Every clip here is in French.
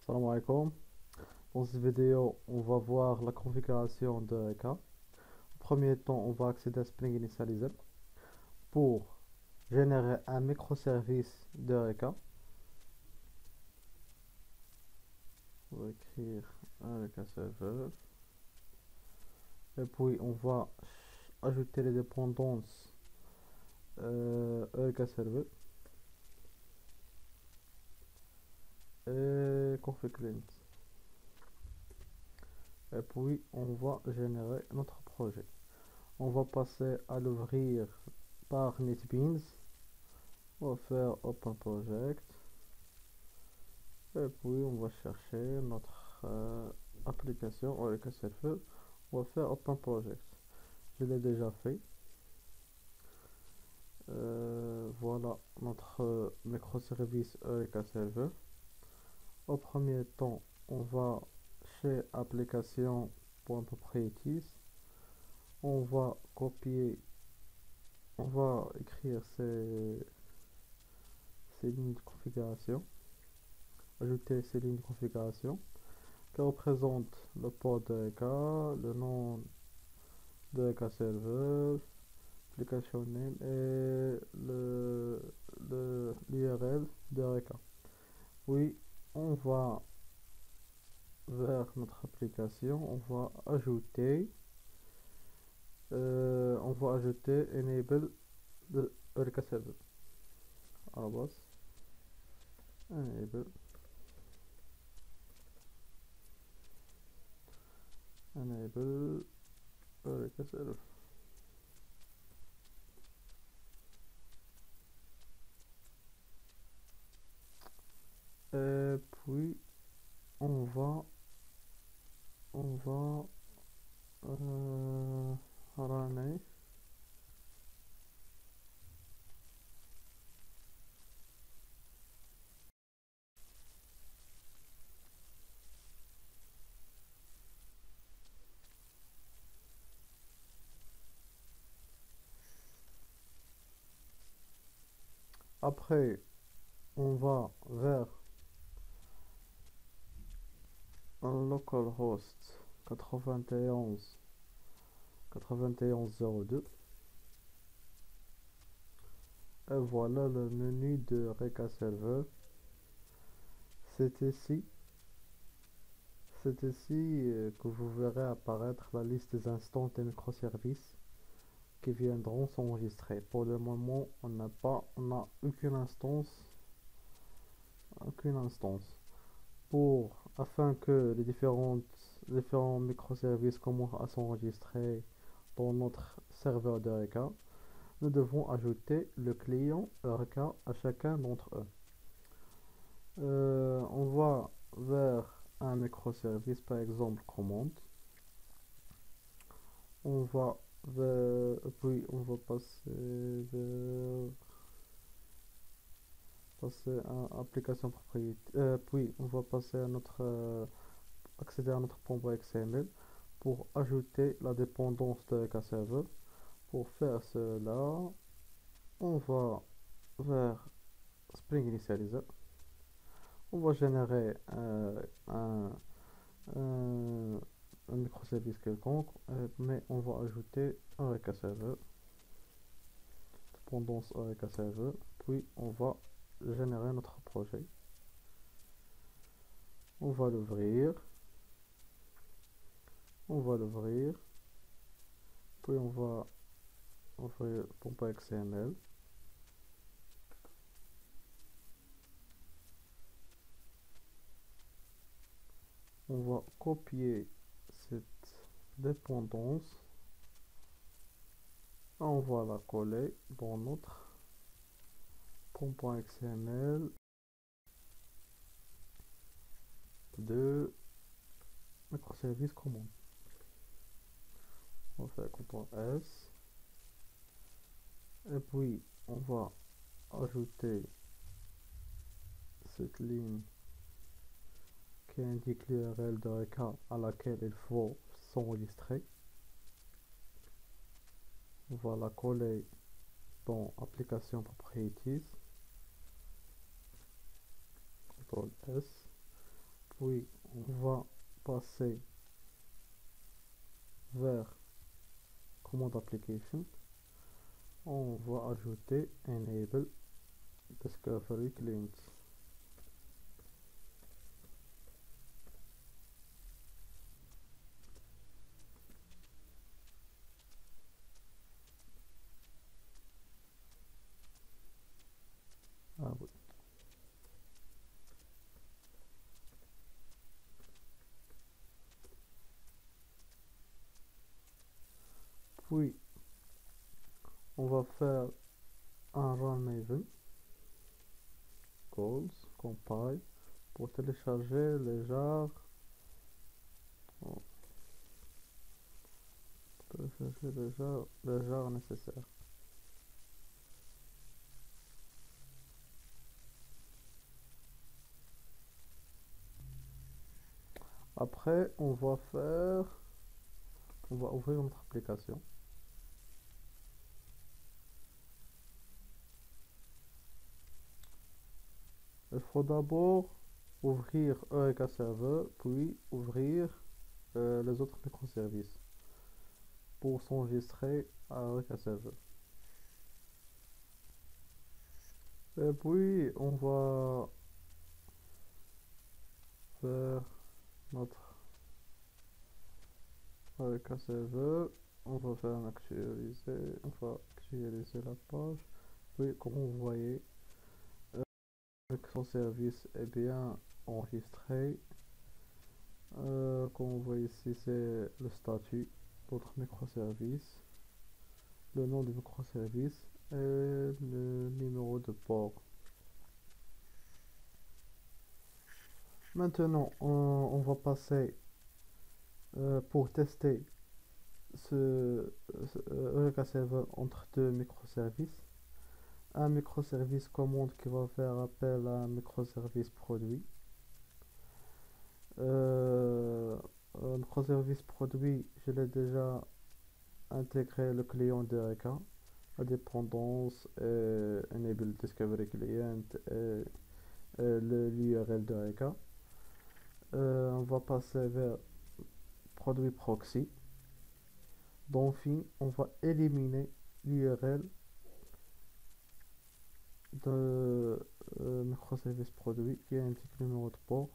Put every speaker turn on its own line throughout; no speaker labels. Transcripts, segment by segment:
Salam alaikum. Dans cette vidéo, on va voir la configuration de Eureka. En premier temps, on va accéder à Spring Initializer pour générer un microservice de Eureka. On va écrire Eureka Server. Et puis, on va ajouter les dépendances Eureka Server et config client. Et puis, on va générer notre projet. On va passer à l'ouvrir par NetBeans. On va faire Open Project. Et puis on va chercher notre application Eureka Server. On va faire Open Project. Je l'ai déjà fait. Voilà notre microservice Eureka Server. Au premier temps, on va chez application.properties. On va copier, on va écrire ces lignes de configuration, ajouter ces lignes de configuration qui représentent le port d'Eureka, le nom d'Eureka Server, application name et l'URL d'Eureka. Oui, on va vers notre application, on va ajouter enable de Eureka Server. À la base, enable Eureka Server. Et puis on va runner après on va vers un localhost 91.02 et voilà le menu de Eureka Server. C'est ici que vous verrez apparaître la liste des instances des microservices qui viendront s'enregistrer. Pour le moment, on n'a aucune instance. Afin que les différents microservices commencent à s'enregistrer dans notre serveur d'Eureka, nous devons ajouter le client Eureka à chacun d'entre eux. On va vers un microservice, par exemple commande. Puis on va passer à application propriétaire. Puis on va passer à accéder à notre .xml pour ajouter la dépendance de Eureka Server. Pour faire cela, on va vers Spring Initializer. On va générer un, un microservice quelconque, mais on va ajouter un Eureka Server, dépendance Eureka Server, puis on va générer notre projet. On va l'ouvrir, puis on va ouvrir .xml. On va copier cette dépendance. On va la coller dans notre .xml de microservice commande. On va faire CTRL S et puis on va ajouter cette ligne qui indique l'URL d'Eureka à laquelle il faut s'enregistrer. On va la coller dans application properties, CTRL S, Puis on va passer vers commande application. On va ajouter enable discovery client. Ah oui. Puis on va faire un run maven calls compile pour télécharger les jars. Oh, télécharger les jars nécessaires. Après, on va ouvrir notre application. Il faut d'abord ouvrir Eureka Server, puis ouvrir les autres microservices pour s'enregistrer à Eureka Server. Et puis, on va faire notre Eureka Server. On va faire un actualiser. On va actualiser la page. Puis, comme vous voyez, le microservice est bien enregistré. Comme vous voyez ici, c'est le statut d'autres microservices, le nom du microservice et le numéro de port. Maintenant, on va passer pour tester ce Eureka Server entre deux microservices. Un microservice commande qui va faire appel à un microservice produit. Un microservice produit, je l'ai déjà intégré le client d'Eureka, la dépendance, Enable Discovery Client et l'URL d'Eureka. On va passer vers produit proxy. D'enfin, on va éliminer l'URL de microservice produit qui indique le numéro de port.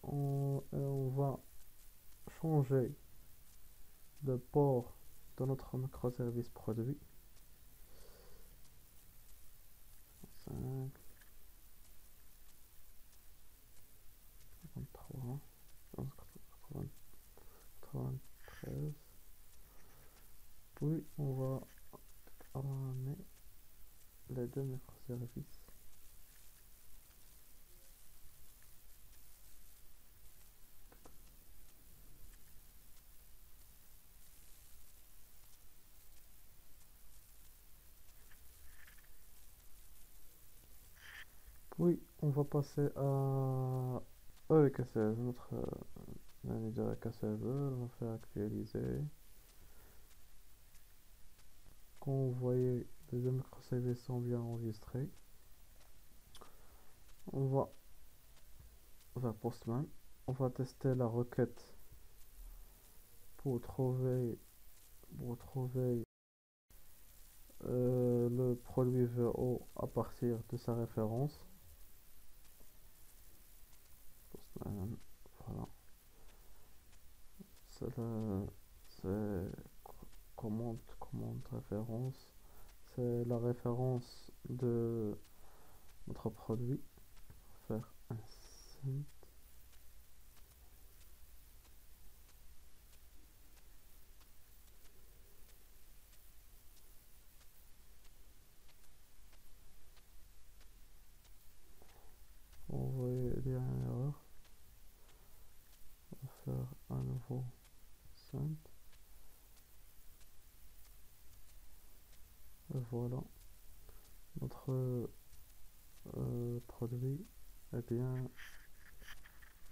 On va changer le port de notre microservice produit. 5, 53, 93. Puis on va ramener les deux microservices. Puis on va passer à Eureka Server, notre menu d'Eureka Server. On va faire actualiser. Comme vous voyez, les deux microservices sont bien enregistrés. On va vers Postman. On va tester la requête pour trouver le produit VO à partir de sa référence. Postman, voilà. C'est commande référence. C'est la référence de notre produit. Faire un send. Vous voyez, il y a une erreur. On va faire un nouveau send. Et voilà, notre produit est bien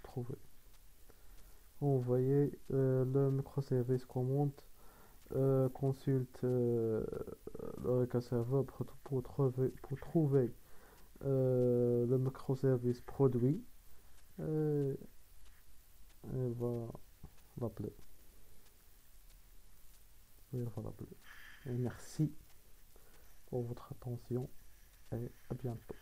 trouvé. Vous voyez, le microservice commande consulte l'Eureka Server pour trouver le microservice produit et, et va l'appeler. Oui, on va l'appeler. Et merci pour votre attention et à bientôt.